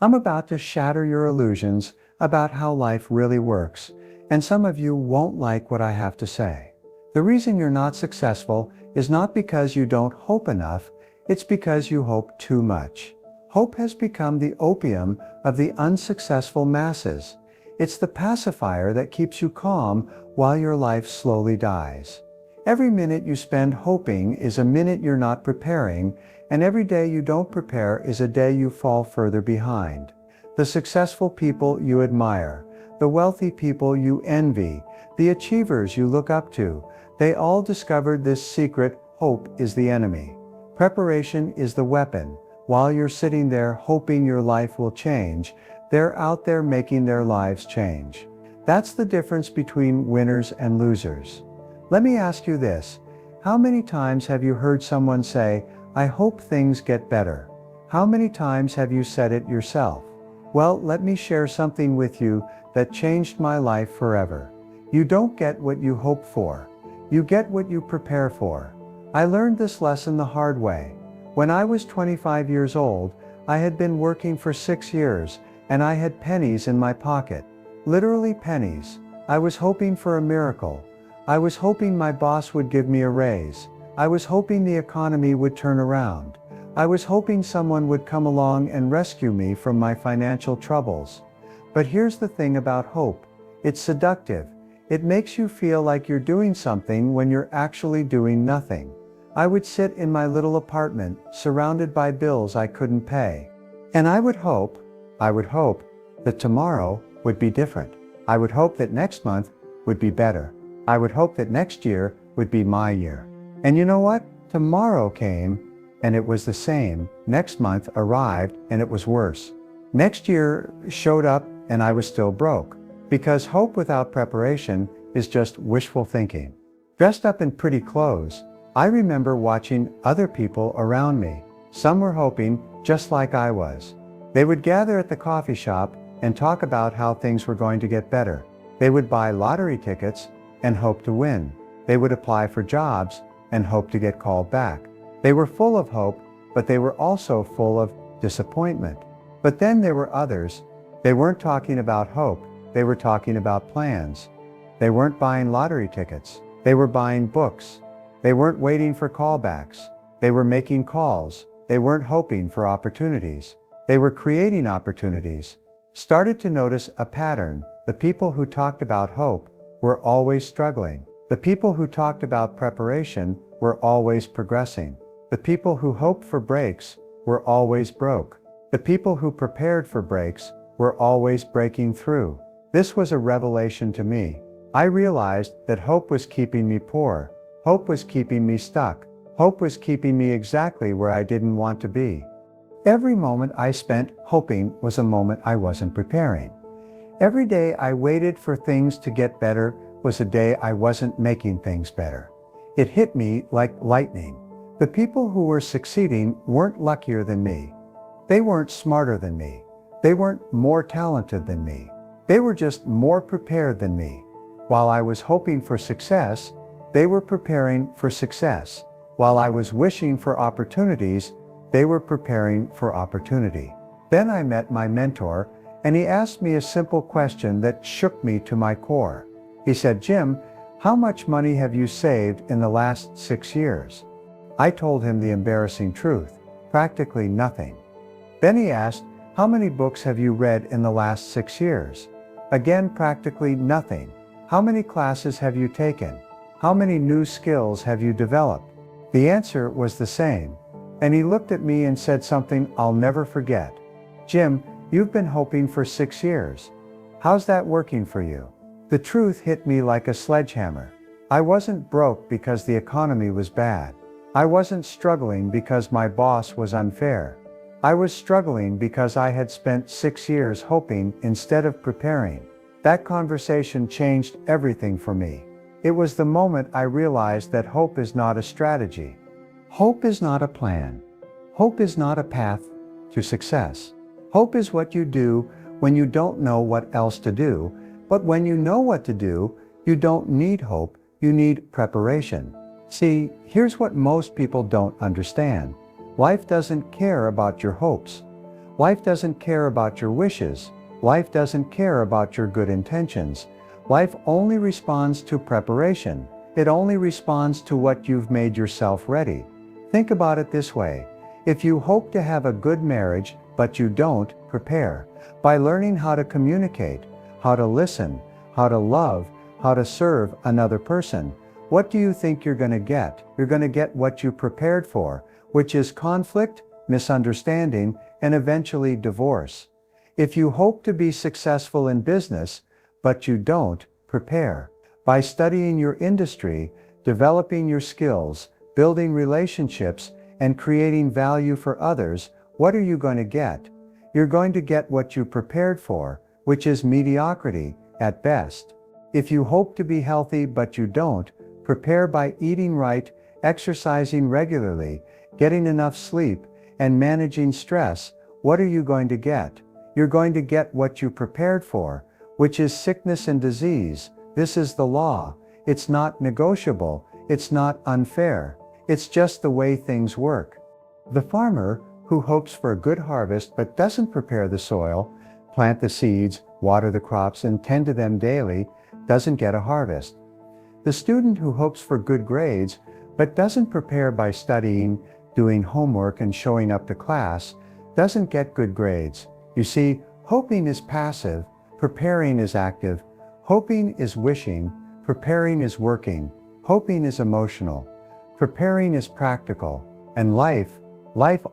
I'm about to shatter your illusions about how life really works, and some of you won't like what I have to say. The reason you're not successful is not because you don't hope enough, it's because you hope too much. Hope has become the opium of the unsuccessful masses. It's the pacifier that keeps you calm while your life slowly dies. Every minute you spend hoping is a minute you're not preparing, and every day you don't prepare is a day you fall further behind. The successful people you admire, the wealthy people you envy, the achievers you look up to, they all discovered this secret: hope is the enemy. Preparation is the weapon. While you're sitting there hoping your life will change, they're out there making their lives change. That's the difference between winners and losers. Let me ask you this: how many times have you heard someone say, "I hope things get better"? How many times have you said it yourself? Well, let me share something with you that changed my life forever. You don't get what you hope for. You get what you prepare for. I learned this lesson the hard way. When I was 25 years old, I had been working for 6 years, and I had pennies in my pocket. Literally pennies. I was hoping for a miracle. I was hoping my boss would give me a raise. I was hoping the economy would turn around. I was hoping someone would come along and rescue me from my financial troubles. But here's the thing about hope. It's seductive. It makes you feel like you're doing something when you're actually doing nothing. I would sit in my little apartment, surrounded by bills I couldn't pay. And I would hope that tomorrow would be different. I would hope that next month would be better. I would hope that next year would be my year. And you know what? Tomorrow came, and it was the same. Next month arrived, and it was worse. Next year showed up, and I was still broke. Because hope without preparation is just wishful thinking. Dressed up in pretty clothes, I remember watching other people around me. Some were hoping just like I was. They would gather at the coffee shop and talk about how things were going to get better. They would buy lottery tickets and hope to win. They would apply for jobs and hope to get called back. They were full of hope, but they were also full of disappointment. But then there were others. They weren't talking about hope. They were talking about plans. They weren't buying lottery tickets. They were buying books. They weren't waiting for callbacks. They were making calls. They weren't hoping for opportunities. They were creating opportunities. Started to notice a pattern. The people who talked about hope were always struggling. The people who talked about preparation were always progressing. The people who hoped for breaks were always broke. The people who prepared for breaks were always breaking through. This was a revelation to me. I realized that hope was keeping me poor. Hope was keeping me stuck. Hope was keeping me exactly where I didn't want to be. Every moment I spent hoping was a moment I wasn't preparing. Every day I waited for things to get better was a day I wasn't making things better. It hit me like lightning. The people who were succeeding weren't luckier than me. They weren't smarter than me. They weren't more talented than me. They were just more prepared than me. While I was hoping for success, they were preparing for success. While I was wishing for opportunities, they were preparing for opportunity. Then I met my mentor, and he asked me a simple question that shook me to my core. He said, "Jim, how much money have you saved in the last 6 years?" I told him the embarrassing truth: practically nothing. Then he asked, "How many books have you read in the last 6 years?" Again, practically nothing. "How many classes have you taken? How many new skills have you developed?" The answer was the same. And he looked at me and said something I'll never forget. "Jim, you've been hoping for 6 years. How's that working for you?" The truth hit me like a sledgehammer. I wasn't broke because the economy was bad. I wasn't struggling because my boss was unfair. I was struggling because I had spent 6 years hoping instead of preparing. That conversation changed everything for me. It was the moment I realized that hope is not a strategy. Hope is not a plan. Hope is not a path to success. Hope is what you do when you don't know what else to do, but when you know what to do, you don't need hope, you need preparation. See, here's what most people don't understand. Life doesn't care about your hopes. Life doesn't care about your wishes. Life doesn't care about your good intentions. Life only responds to preparation. It only responds to what you've made yourself ready. Think about it this way. If you hope to have a good marriage, but you don't, prepare. By learning how to communicate, how to listen, how to love, how to serve another person, what do you think you're going to get? You're going to get what you prepared for, which is conflict, misunderstanding, and eventually divorce. If you hope to be successful in business, but you don't, prepare. By studying your industry, developing your skills, building relationships, and creating value for others, what are you going to get? You're going to get what you prepared for, which is mediocrity at best. If you hope to be healthy but you don't, prepare by eating right, exercising regularly, getting enough sleep, and managing stress. What are you going to get? You're going to get what you prepared for, which is sickness and disease. This is the law. It's not negotiable. It's not unfair. It's just the way things work. The farmer who hopes for a good harvest but doesn't prepare the soil, plant the seeds, water the crops, and tend to them daily, doesn't get a harvest. The student who hopes for good grades but doesn't prepare by studying, doing homework, and showing up to class, doesn't get good grades. You see, hoping is passive, preparing is active. Hoping is wishing, preparing is working. Hoping is emotional, preparing is practical. And life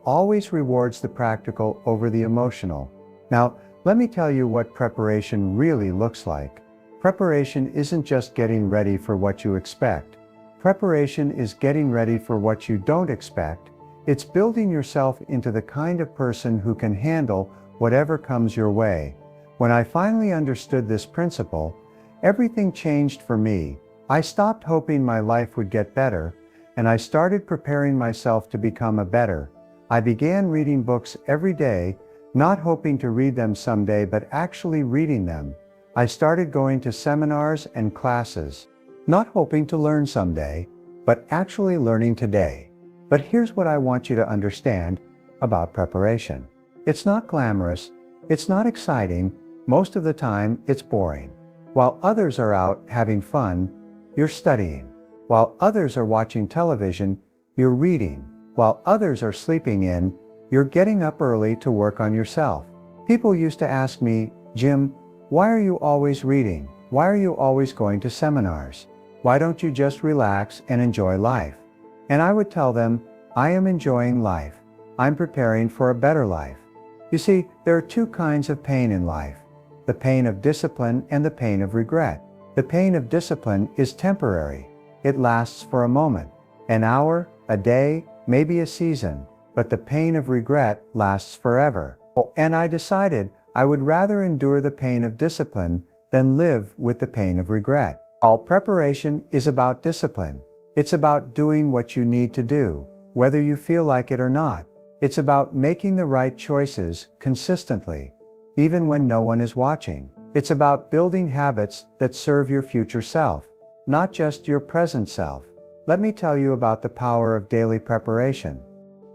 always rewards the practical over the emotional. Now, let me tell you what preparation really looks like. Preparation isn't just getting ready for what you expect. Preparation is getting ready for what you don't expect. It's building yourself into the kind of person who can handle whatever comes your way. When I finally understood this principle, everything changed for me. I stopped hoping my life would get better, and I started preparing myself to become a better. I began reading books every day, not hoping to read them someday, but actually reading them. I started going to seminars and classes, not hoping to learn someday, but actually learning today. But here's what I want you to understand about preparation. It's not glamorous, it's not exciting, most of the time it's boring. While others are out having fun, you're studying. While others are watching television, you're reading. While others are sleeping in, you're getting up early to work on yourself. People used to ask me, "Jim, why are you always reading? Why are you always going to seminars? Why don't you just relax and enjoy life?" And I would tell them, I am enjoying life. I'm preparing for a better life. You see, there are two kinds of pain in life: the pain of discipline and the pain of regret. The pain of discipline is temporary. It lasts for a moment, an hour, a day, maybe a season. But the pain of regret lasts forever. And I decided I would rather endure the pain of discipline than live with the pain of regret. All preparation is about discipline. It's about doing what you need to do, whether you feel like it or not. It's about making the right choices consistently, even when no one is watching. It's about building habits that serve your future self, not just your present self. Let me tell you about the power of daily preparation.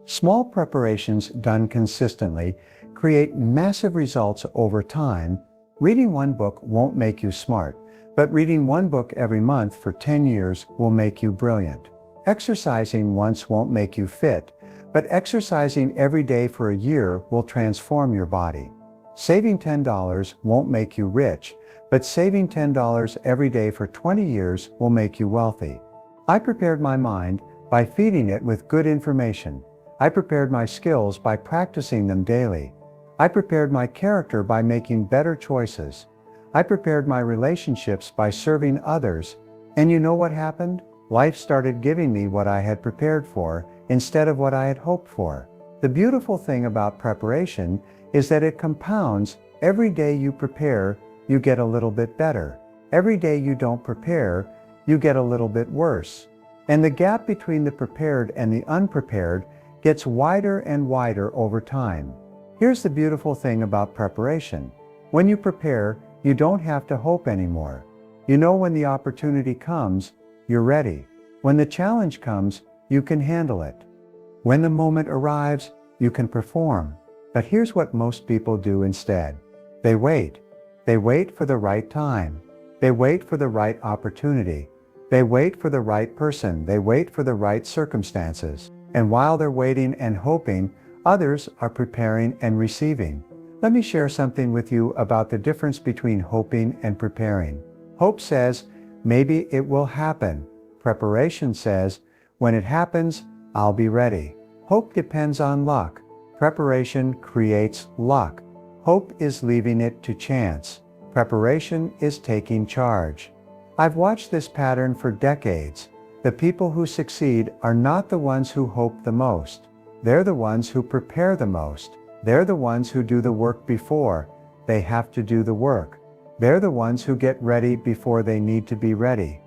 Small preparations done consistently create massive results over time. Reading one book won't make you smart, but reading one book every month for 10 years will make you brilliant. Exercising once won't make you fit, but exercising every day for a year will transform your body. Saving $10 won't make you rich, but saving $10 every day for 20 years will make you wealthy. I prepared my mind by feeding it with good information. I prepared my skills by practicing them daily. I prepared my character by making better choices. I prepared my relationships by serving others. And you know what happened? Life started giving me what I had prepared for instead of what I had hoped for. The beautiful thing about preparation is that it compounds. Every day you prepare, you get a little bit better. Every day you don't prepare, you get a little bit worse. And the gap between the prepared and the unprepared gets wider and wider over time. Here's the beautiful thing about preparation. When you prepare, you don't have to hope anymore. You know when the opportunity comes, you're ready. When the challenge comes, you can handle it. When the moment arrives, you can perform. But here's what most people do instead. They wait. They wait for the right time. They wait for the right opportunity. They wait for the right person. They wait for the right circumstances. And while they're waiting and hoping, others are preparing and receiving. Let me share something with you about the difference between hoping and preparing. Hope says, maybe it will happen. Preparation says, when it happens, I'll be ready. Hope depends on luck. Preparation creates luck. Hope is leaving it to chance. Preparation is taking charge. I've watched this pattern for decades. The people who succeed are not the ones who hope the most. They're the ones who prepare the most. They're the ones who do the work before they have to do the work. They're the ones who get ready before they need to be ready.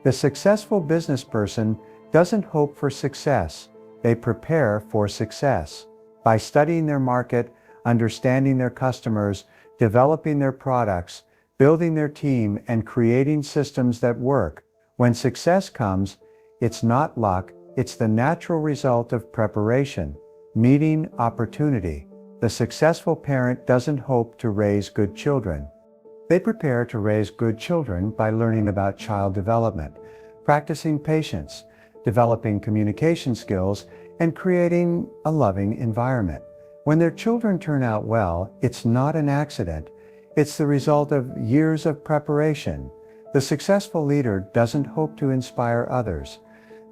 The successful business person doesn't hope for success. They prepare for success. By studying their market, understanding their customers, developing their products, building their team, and creating systems that work. When success comes, it's not luck, it's the natural result of preparation, meeting opportunity. The successful parent doesn't hope to raise good children. They prepare to raise good children by learning about child development, practicing patience, developing communication skills, and creating a loving environment. When their children turn out well, it's not an accident. It's the result of years of preparation. The successful leader doesn't hope to inspire others.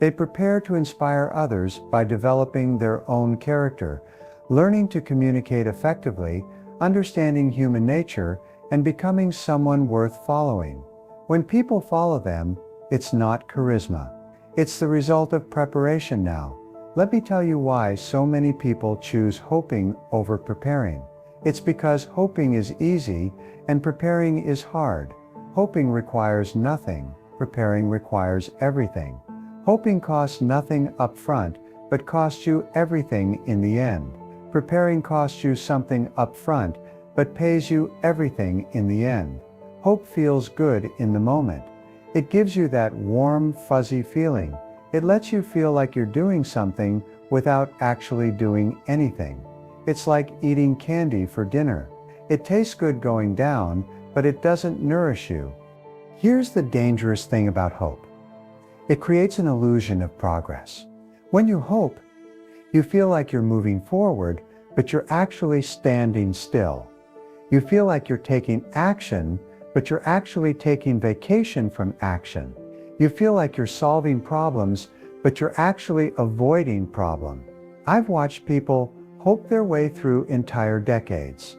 They prepare to inspire others by developing their own character, learning to communicate effectively, understanding human nature, and becoming someone worth following. When people follow them, it's not charisma. It's the result of preparation now. Let me tell you why so many people choose hoping over preparing. It's because hoping is easy and preparing is hard. Hoping requires nothing. Preparing requires everything. Hoping costs nothing up front, but costs you everything in the end. Preparing costs you something up front, but pays you everything in the end. Hope feels good in the moment. It gives you that warm, fuzzy feeling. It lets you feel like you're doing something without actually doing anything. It's like eating candy for dinner. It tastes good going down, but it doesn't nourish you. Here's the dangerous thing about hope. It creates an illusion of progress. When you hope, you feel like you're moving forward, but you're actually standing still. You feel like you're taking action, but you're actually taking vacation from action. You feel like you're solving problems, but you're actually avoiding problems. I've watched people hope their way through entire decades.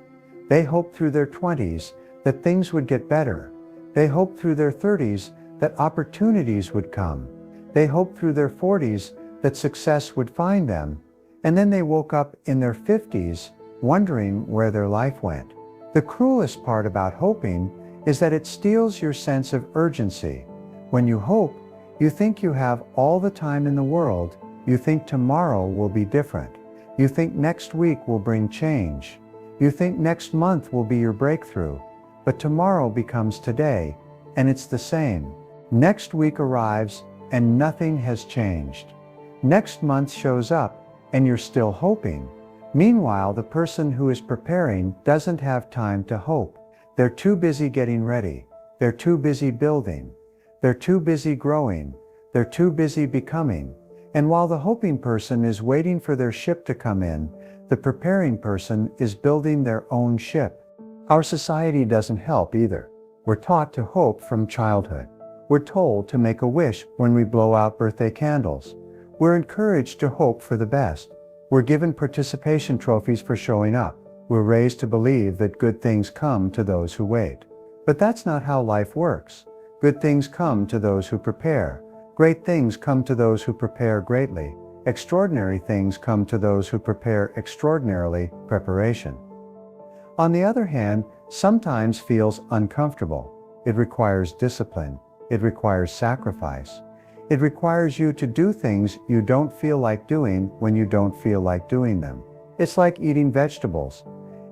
They hoped through their 20s that things would get better. They hoped through their 30s that opportunities would come. They hoped through their 40s that success would find them. And then they woke up in their 50s wondering where their life went. The cruelest part about hoping is that it steals your sense of urgency. When you hope, you think you have all the time in the world. You think tomorrow will be different. You think next week will bring change. You think next month will be your breakthrough. But tomorrow becomes today, and it's the same. Next week arrives, and nothing has changed. Next month shows up, and you're still hoping. Meanwhile, the person who is preparing doesn't have time to hope. They're too busy getting ready. They're too busy building. They're too busy growing. They're too busy becoming. And while the hoping person is waiting for their ship to come in, the preparing person is building their own ship. Our society doesn't help either. We're taught to hope from childhood. We're told to make a wish when we blow out birthday candles. We're encouraged to hope for the best. We're given participation trophies for showing up. We're raised to believe that good things come to those who wait. But that's not how life works. Good things come to those who prepare. Great things come to those who prepare greatly. Extraordinary things come to those who prepare extraordinarily. Preparation, on the other hand, sometimes feels uncomfortable. It requires discipline. It requires sacrifice. It requires you to do things you don't feel like doing when you don't feel like doing them. It's like eating vegetables.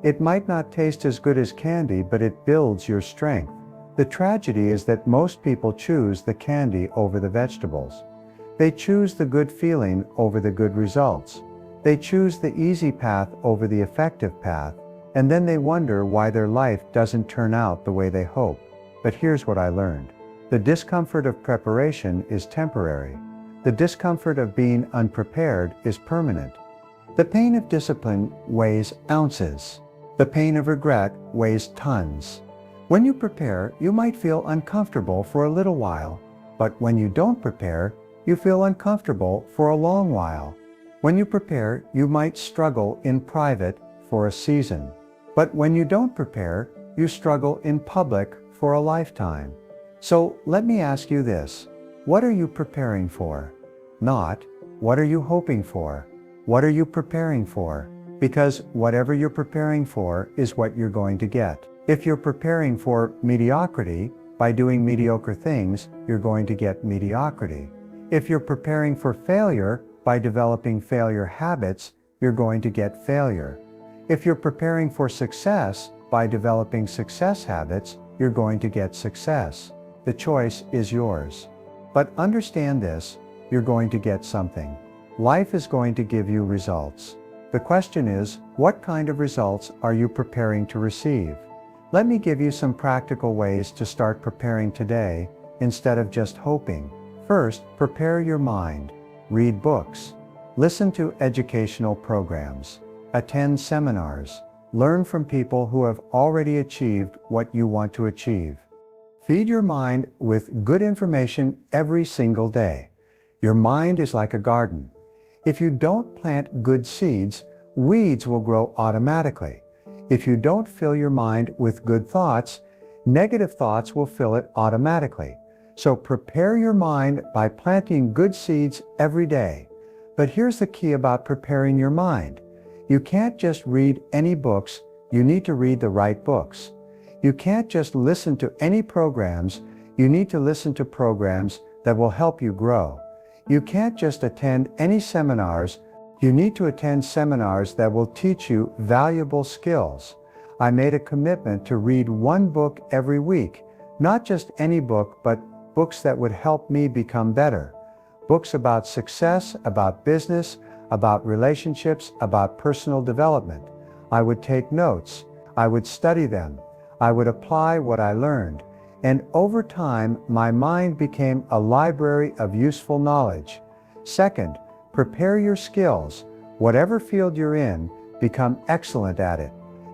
It might not taste as good as candy, but it builds your strength. The tragedy is that most people choose the candy over the vegetables. They choose the good feeling over the good results. They choose the easy path over the effective path, and then they wonder why their life doesn't turn out the way they hope. But here's what I learned. The discomfort of preparation is temporary. The discomfort of being unprepared is permanent. The pain of discipline weighs ounces. The pain of regret weighs tons. When you prepare, you might feel uncomfortable for a little while, but when you don't prepare, you feel uncomfortable for a long while. When you prepare, you might struggle in private for a season. But when you don't prepare, you struggle in public for a lifetime. So let me ask you this. What are you preparing for? Not, what are you hoping for? What are you preparing for? Because whatever you're preparing for is what you're going to get. If you're preparing for mediocrity, by doing mediocre things, you're going to get mediocrity. If you're preparing for failure, by developing failure habits, you're going to get failure. If you're preparing for success, by developing success habits, you're going to get success. The choice is yours. But understand this, you're going to get something. Life is going to give you results. The question is, what kind of results are you preparing to receive? Let me give you some practical ways to start preparing today, instead of just hoping. First, prepare your mind. Read books. Listen to educational programs. Attend seminars. Learn from people who have already achieved what you want to achieve. Feed your mind with good information every single day. Your mind is like a garden. If you don't plant good seeds, weeds will grow automatically. If you don't fill your mind with good thoughts, negative thoughts will fill it automatically. So prepare your mind by planting good seeds every day. But here's the key about preparing your mind. You can't just read any books, you need to read the right books. You can't just listen to any programs, you need to listen to programs that will help you grow. You can't just attend any seminars, you need to attend seminars that will teach you valuable skills. I made a commitment to read one book every week, not just any book, but books that would help me become better. Books about success, about business, about relationships, about personal development. I would take notes, I would study them, I would apply what I learned, and over time, my mind became a library of useful knowledge. Second, prepare your skills. Whatever field you're in, become excellent at it.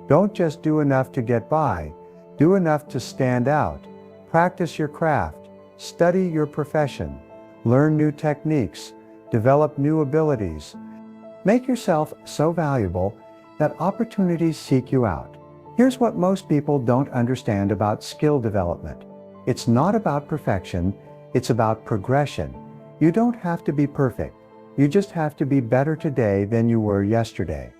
Don't just do enough to get by, do enough to stand out. Practice your craft, study your profession, learn new techniques, develop new abilities. Make yourself so valuable that opportunities seek you out. Here's what most people don't understand about skill development. It's not about perfection, it's about progression. You don't have to be perfect. You just have to be better today than you were yesterday.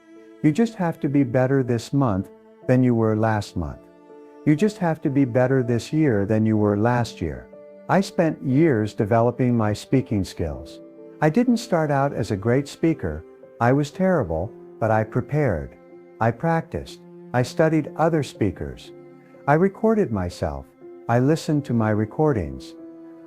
You just have to be better this month than you were last month. You just have to be better this year than you were last year. I spent years developing my speaking skills. I didn't start out as a great speaker. I was terrible, but I prepared. I practiced. I studied other speakers. I recorded myself. I listened to my recordings.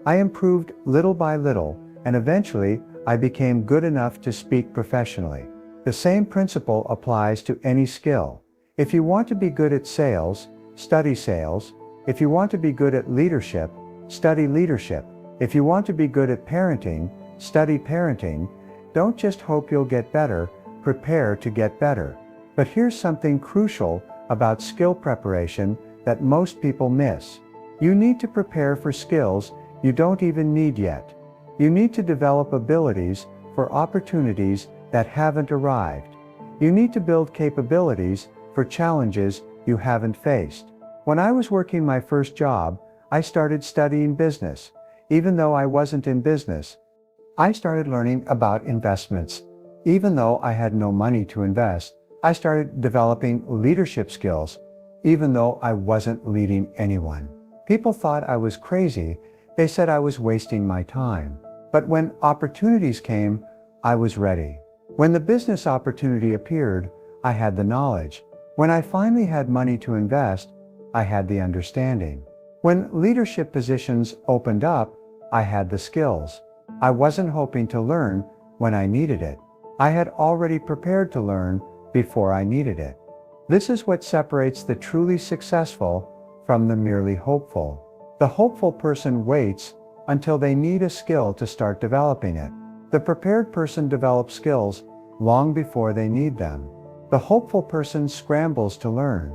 I improved little by little, and eventually I became good enough to speak professionally. The same principle applies to any skill. If you want to be good at sales, study sales. If you want to be good at leadership, study leadership. If you want to be good at parenting, study parenting. Don't just hope you'll get better, prepare to get better. But here's something crucial about skill preparation that most people miss. You need to prepare for skills you don't even need yet. You need to develop abilities for opportunities that haven't arrived. You need to build capabilities for challenges you haven't faced. When I was working my first job, I started studying business. Even though I wasn't in business, I started learning about investments. Even though I had no money to invest, I started developing leadership skills, even though I wasn't leading anyone. People thought I was crazy. They said I was wasting my time. But when opportunities came, I was ready. When the business opportunity appeared, I had the knowledge. When I finally had money to invest, I had the understanding. When leadership positions opened up, I had the skills. I wasn't hoping to learn when I needed it. I had already prepared to learn before I needed it. This is what separates the truly successful from the merely hopeful. The hopeful person waits until they need a skill to start developing it. The prepared person develops skills long before they need them. The hopeful person scrambles to learn.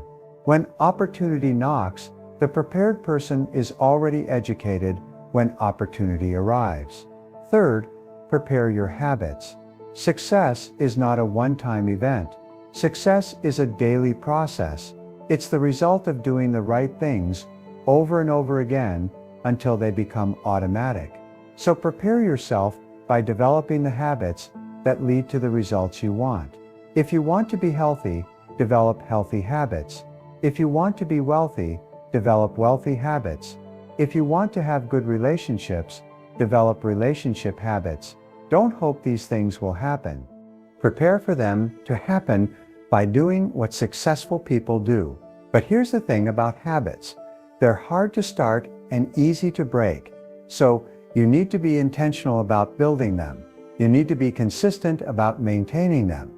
When opportunity knocks, the prepared person is already educated when opportunity arrives. Third, prepare your habits. Success is not a one-time event. Success is a daily process. It's the result of doing the right things over and over again until they become automatic. So prepare yourself by developing the habits that lead to the results you want. If you want to be healthy, develop healthy habits. If you want to be wealthy, develop wealthy habits. If you want to have good relationships, develop relationship habits. Don't hope these things will happen. Prepare for them to happen by doing what successful people do. But here's the thing about habits. They're hard to start and easy to break. So you need to be intentional about building them. You need to be consistent about maintaining them.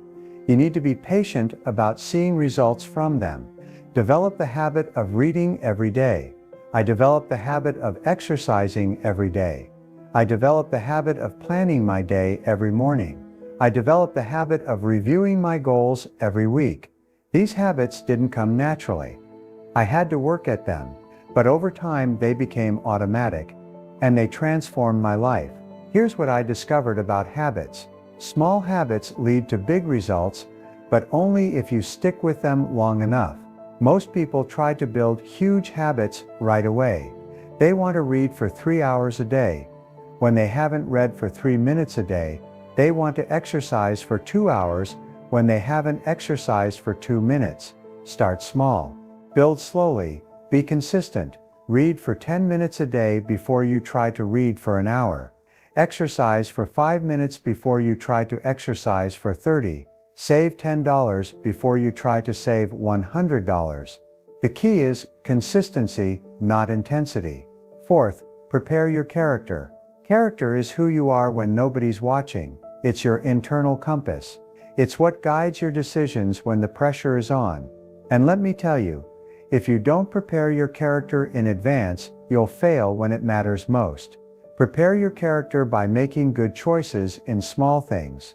You need to be patient about seeing results from them. Develop the habit of reading every day. I developed the habit of exercising every day. I developed the habit of planning my day every morning. I developed the habit of reviewing my goals every week. These habits didn't come naturally. I had to work at them, but over time they became automatic, and they transformed my life. Here's what I discovered about habits. Small habits lead to big results, but only if you stick with them long enough. Most people try to build huge habits right away. They want to read for 3 hours a day. When they haven't read for 3 minutes a day, they want to exercise for 2 hours when they haven't exercised for 2 minutes. Start small. Build slowly. Be consistent. Read for 10 minutes a day before you try to read for an hour. Exercise for 5 minutes before you try to exercise for 30. Save $10 before you try to save $100. The key is consistency, not intensity. Fourth, prepare your character. Character is who you are when nobody's watching. It's your internal compass. It's what guides your decisions when the pressure is on. And let me tell you, if you don't prepare your character in advance, you'll fail when it matters most. Prepare your character by making good choices in small things.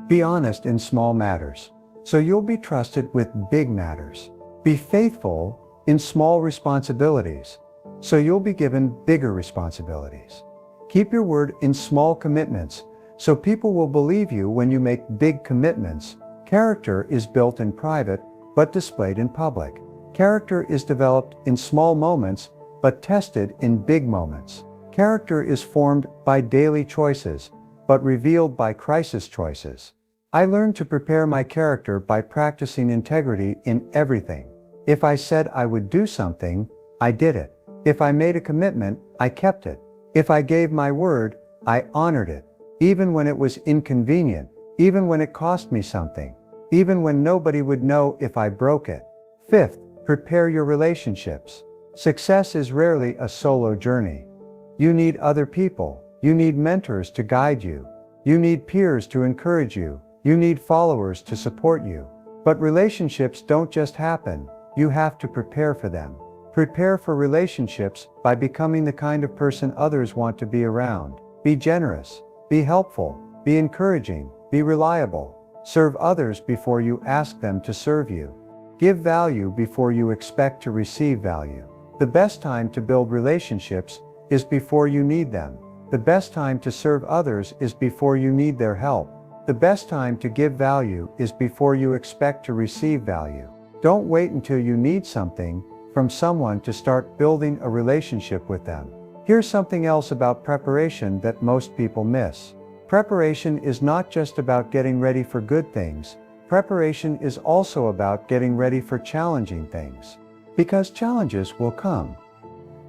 Be honest in small matters, so you'll be trusted with big matters. Be faithful in small responsibilities, so you'll be given bigger responsibilities. Keep your word in small commitments, so people will believe you when you make big commitments. Character is built in private, but displayed in public. Character is developed in small moments, but tested in big moments. Character is formed by daily choices, but revealed by crisis choices. I learned to prepare my character by practicing integrity in everything. If I said I would do something, I did it. If I made a commitment, I kept it. If I gave my word, I honored it. Even when it was inconvenient, even when it cost me something, even when nobody would know if I broke it. Fifth, prepare your relationships. Success is rarely a solo journey. You need other people. You need mentors to guide you. You need peers to encourage you. You need followers to support you. But relationships don't just happen. You have to prepare for them. Prepare for relationships by becoming the kind of person others want to be around. Be generous. Be helpful. Be encouraging. Be reliable. Serve others before you ask them to serve you. Give value before you expect to receive value. The best time to build relationships is before you need them. The best time to serve others is before you need their help. The best time to give value is before you expect to receive value. Don't wait until you need something from someone to start building a relationship with them. Here's something else about preparation that most people miss. Preparation is not just about getting ready for good things. Preparation is also about getting ready for challenging things. Because challenges will come.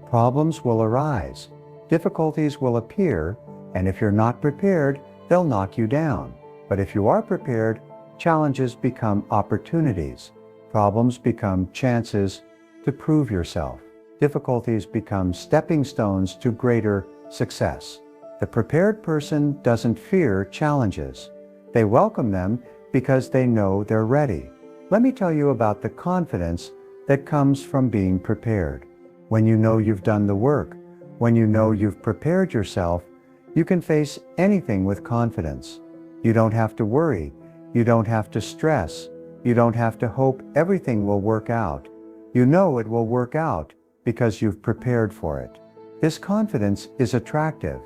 Problems will arise. Difficulties will appear, and if you're not prepared, they'll knock you down. But if you are prepared, challenges become opportunities. Problems become chances to prove yourself. Difficulties become stepping stones to greater success. The prepared person doesn't fear challenges. They welcome them because they know they're ready. Let me tell you about the confidence that comes from being prepared. When you know you've done the work, when you know you've prepared yourself, you can face anything with confidence. You don't have to worry. You don't have to stress. You don't have to hope everything will work out. You know it will work out because you've prepared for it. This confidence is attractive.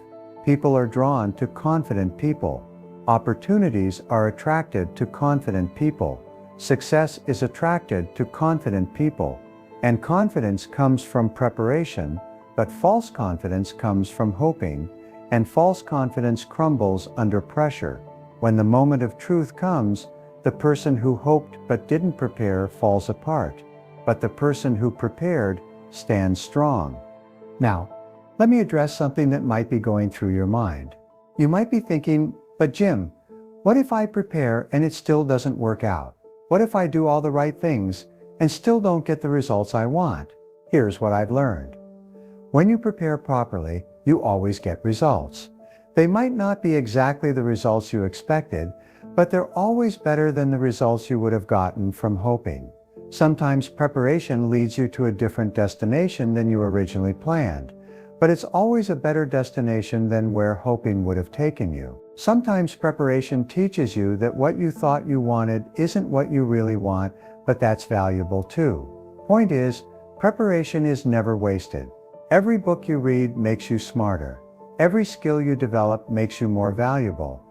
People are drawn to confident people. Opportunities are attracted to confident people. Success is attracted to confident people. And confidence comes from preparation, but false confidence comes from hoping, and false confidence crumbles under pressure. When the moment of truth comes, the person who hoped but didn't prepare falls apart, but the person who prepared stands strong. Now, let me address something that might be going through your mind. You might be thinking, but Jim, what if I prepare and it still doesn't work out? What if I do all the right things and still don't get the results I want? Here's what I've learned. When you prepare properly, you always get results. They might not be exactly the results you expected, but they're always better than the results you would have gotten from hoping. Sometimes preparation leads you to a different destination than you originally planned, but it's always a better destination than where hoping would have taken you. Sometimes preparation teaches you that what you thought you wanted isn't what you really want, but that's valuable too. Point is, preparation is never wasted. Every book you read makes you smarter. Every skill you develop makes you more valuable.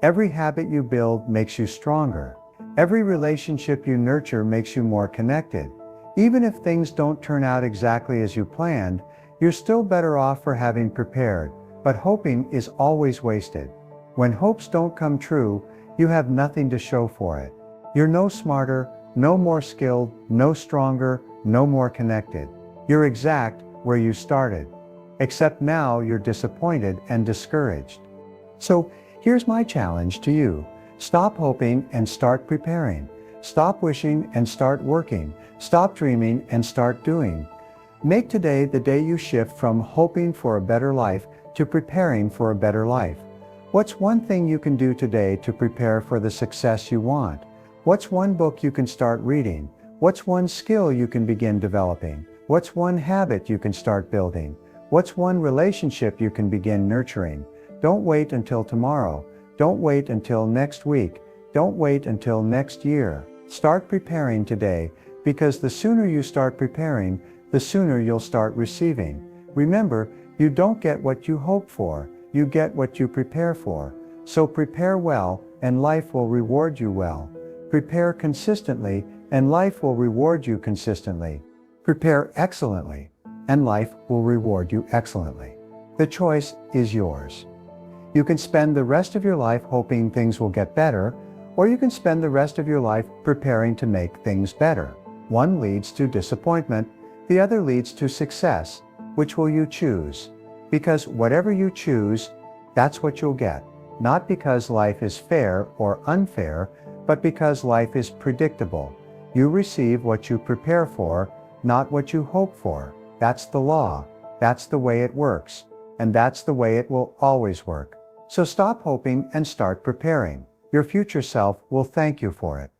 Every habit you build makes you stronger. Every relationship you nurture makes you more connected. Even if things don't turn out exactly as you planned, you're still better off for having prepared, but hoping is always wasted. When hopes don't come true, you have nothing to show for it. You're no smarter, no more skilled, no stronger, no more connected. You're exact where you started, except now you're disappointed and discouraged. So here's my challenge to you. Stop hoping and start preparing. Stop wishing and start working. Stop dreaming and start doing. Make today the day you shift from hoping for a better life to preparing for a better life. What's one thing you can do today to prepare for the success you want? What's one book you can start reading? What's one skill you can begin developing? What's one habit you can start building? What's one relationship you can begin nurturing? Don't wait until tomorrow. Don't wait until next week. Don't wait until next year. Start preparing today, because the sooner you start preparing, the sooner you'll start receiving. Remember, you don't get what you hope for, you get what you prepare for. So prepare well, and life will reward you well. Prepare consistently, and life will reward you consistently. Prepare excellently, and life will reward you excellently. The choice is yours. You can spend the rest of your life hoping things will get better, or you can spend the rest of your life preparing to make things better. One leads to disappointment, the other leads to success. Which will you choose? Because whatever you choose, that's what you'll get. Not because life is fair or unfair, but because life is predictable. You receive what you prepare for, not what you hope for. That's the law. That's the way it works. And that's the way it will always work. So stop hoping and start preparing. Your future self will thank you for it.